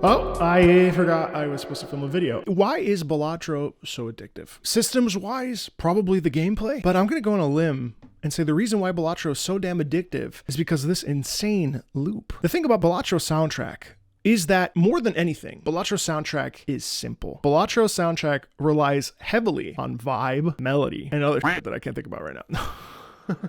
Oh, I forgot I was supposed to film a video. Why is Balatro so addictive? Systems-wise, probably the gameplay, but I'm gonna go on a limb and say the reason why Balatro is so damn addictive is because of this insane loop. The thing about Balatro's soundtrack is that more than anything, Balatro's soundtrack is simple. Balatro's soundtrack relies heavily on vibe, melody, and other shit that I can't think about right now.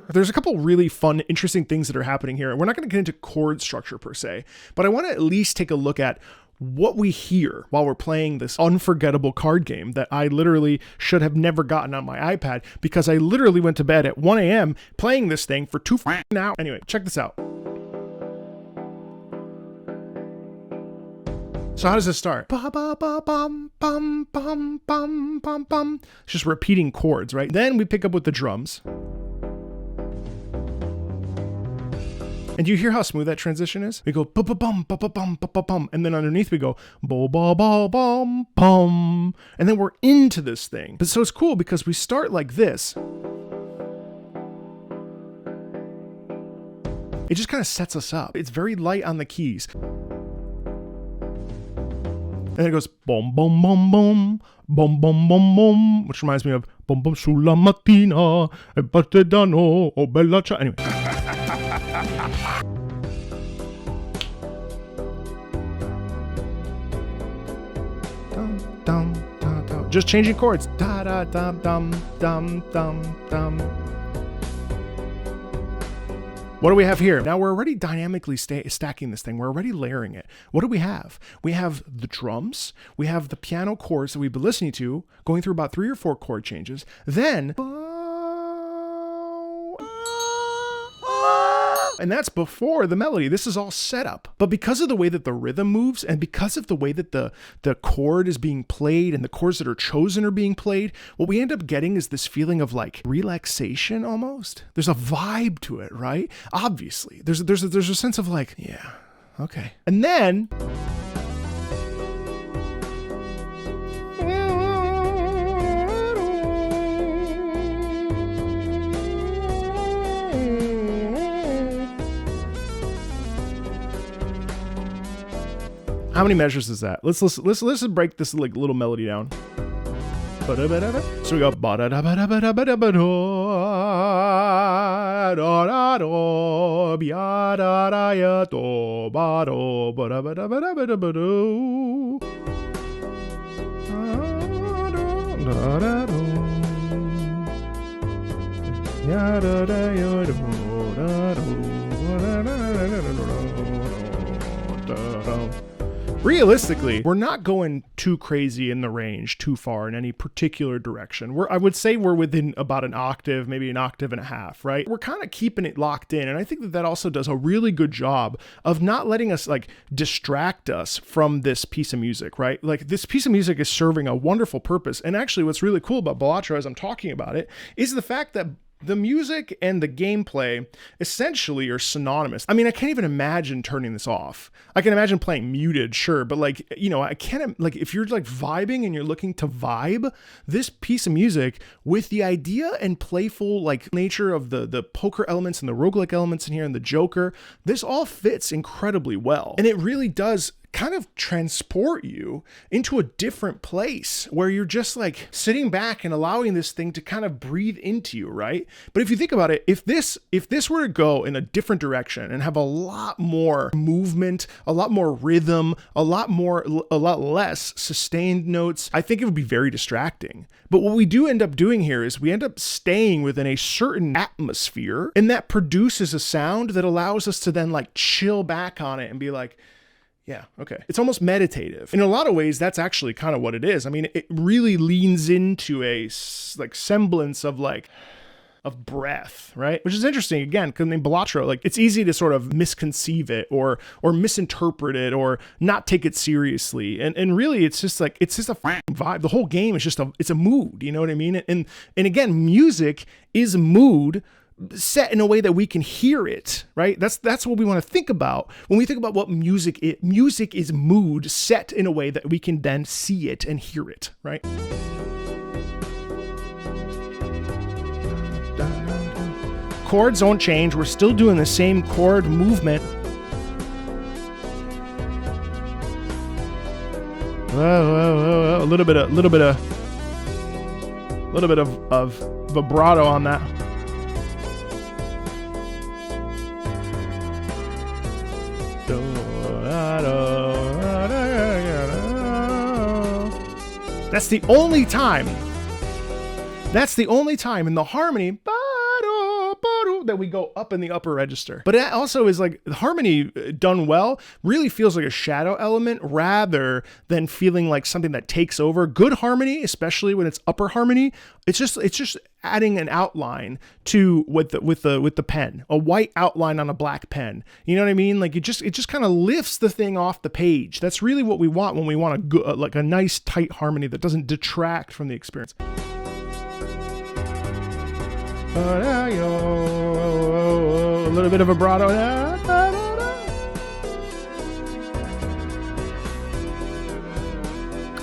There's a couple really fun, interesting things that are happening here. We're not going to get into chord structure per se, but I want to at least take a look at what we hear while we're playing this unforgettable card game that I literally should have never gotten on my iPad because I literally went to bed at 1 a.m. playing this thing for 2 hours. Anyway, check this out. So how does this start? Ba ba ba bum bum bum bum bum bum. It's just repeating chords, right? Then we pick up with the drums. And you hear how smooth that transition is? We go ba ba bum ba ba bum ba ba bum, and then underneath we go ba ba ba bum bum, and then we're into this thing. But so it's cool because we start like this. It just kind of sets us up. It's very light on the keys. And then it goes bum bum bum bum bum bum bum bum, which reminds me of bum bum sulla mattina e partedano o bella ciao. Anyway. Dum, dum, dum. Just changing chords. Da da dum dum dum dum dum. What do we have here? Now we're already dynamically stacking this thing. We're already layering it. What do we have? We have the drums. We have the piano chords that we've been listening to, going through about 3 or 4 chord changes. Then, and that's before the melody. This is all set up. But because of the way that the rhythm moves and because of the way that the chord is being played and the chords that are chosen are being played, what we end up getting is this feeling of like relaxation almost. There's a vibe to it, right? Obviously. There's a sense of like, yeah, okay. And then how many measures is that? Let's break this like little melody down. So we go realistically, we're not going too crazy in the range, too far in any particular direction. I would say we're within about an octave, maybe an octave and a half, right? We're kind of keeping it locked in. And I think that also does a really good job of not letting us like distract us from this piece of music, right? Like this piece of music is serving a wonderful purpose. And actually what's really cool about Balatro as I'm talking about it is the fact that the music and the gameplay essentially are synonymous. I mean, I can't even imagine turning this off. I can imagine playing muted, sure, but like, you know, I can't, like, if you're like vibing and you're looking to vibe this piece of music with the idea and playful like nature of the poker elements and the roguelike elements in here and the Joker, this all fits incredibly well. And it really does kind of transport you into a different place where you're just like sitting back and allowing this thing to kind of breathe into you, right? But if you think about it, if this were to go in a different direction and have a lot more movement, a lot more rhythm, a lot less sustained notes, I think it would be very distracting. But what we do end up doing here is we end up staying within a certain atmosphere, and that produces a sound that allows us to then like chill back on it and be like, yeah, okay. It's almost meditative. In a lot of ways, that's actually kind of what it is. I mean, it really leans into a like semblance of like of breath, right? Which is interesting again, because in Balatro, like it's easy to sort of misconceive it or misinterpret it or not take it seriously. And really it's just a vibe. The whole game is it's a mood, you know what I mean? And again, music is mood set in a way that we can hear it, right? That's what we want to think about when we think about what music is. Music is mood set in a way that we can then see it and hear it, right? Chords don't change. We're still doing the same chord movement. A little bit of vibrato on that. That's the only time. That's the only time in the harmony that we go up in the upper register. But it also is like the harmony done well really feels like a shadow element rather than feeling like something that takes over. Good harmony, especially when it's upper harmony, it's just adding an outline to with the pen, a white outline on a black pen. You know what I mean? Like it just kind of lifts the thing off the page. That's really what we want when we want like a nice tight harmony that doesn't detract from the experience. A little bit of vibrato.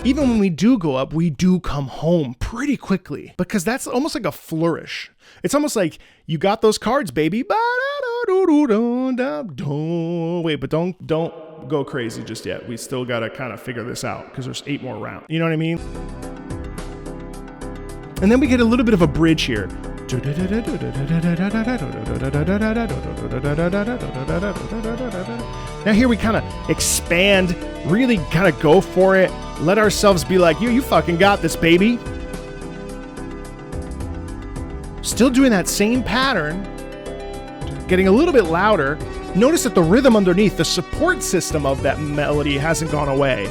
Even when we do go up, we do come home pretty quickly because that's almost like a flourish. It's almost like you got those cards, baby. Wait, but don't go crazy just yet. We still got to kind of figure this out because there's 8 more rounds. You know what I mean? And then we get a little bit of a bridge here. Now here we kind of expand, really kind of go for it. Let ourselves be like, you fucking got this, baby. Still doing that same pattern, getting a little bit louder. Notice that the rhythm underneath, the support system of that melody hasn't gone away.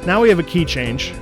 Now we have a key change.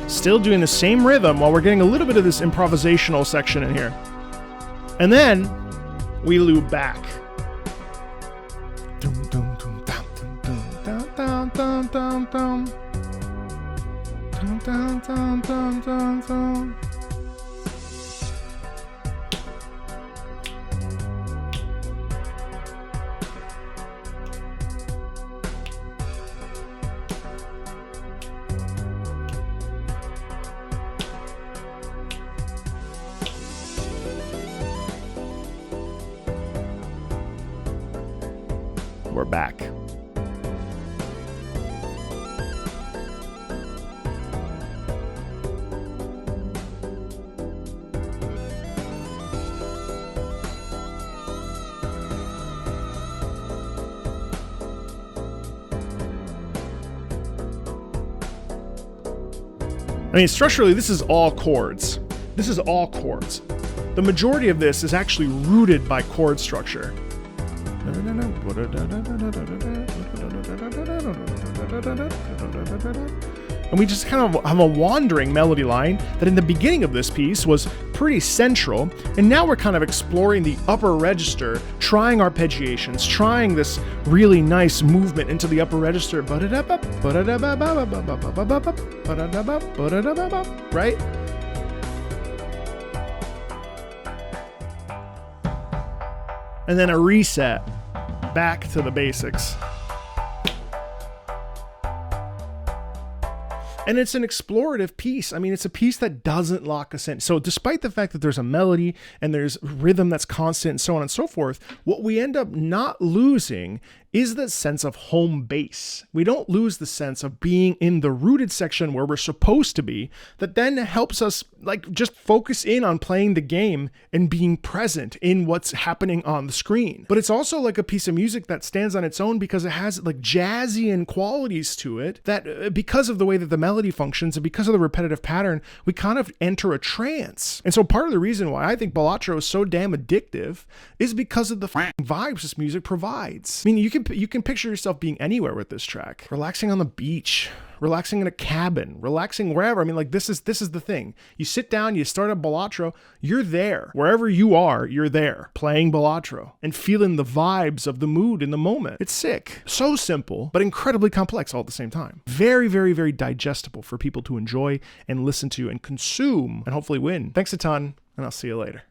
Still doing the same rhythm while we're getting a little bit of this improvisational section in here. And then we loop back. We're back. I mean, structurally, this is all chords. This is all chords. The majority of this is actually rooted by chord structure. And we just kind of have a wandering melody line that in the beginning of this piece was pretty central, and now we're kind of exploring the upper register, trying arpeggiations, trying this really nice movement into the upper register. Right? And then a reset back to the basics. And it's an explorative piece. I mean, it's a piece that doesn't lock us in. So despite the fact that there's a melody and there's rhythm that's constant and so on and so forth, what we end up not losing is the sense of home base. We don't lose the sense of being in the rooted section where we're supposed to be, that then helps us like just focus in on playing the game and being present in what's happening on the screen. But it's also like a piece of music that stands on its own because it has like jazzy qualities to it that because of the way that the melody functions and because of the repetitive pattern, we kind of enter a trance. And so part of the reason why I think Balatro is so damn addictive is because of the vibes this music provides. I mean, you can picture yourself being anywhere with this track. Relaxing on the beach, relaxing in a cabin, relaxing wherever. I mean, like this is the thing. You sit down, you start up Balatro, you're there. Wherever you are, you're there playing Balatro and feeling the vibes of the mood in the moment. It's sick. So simple, but incredibly complex all at the same time. Very, very, very digestible for people to enjoy and listen to and consume and hopefully win. Thanks a ton, and I'll see you later.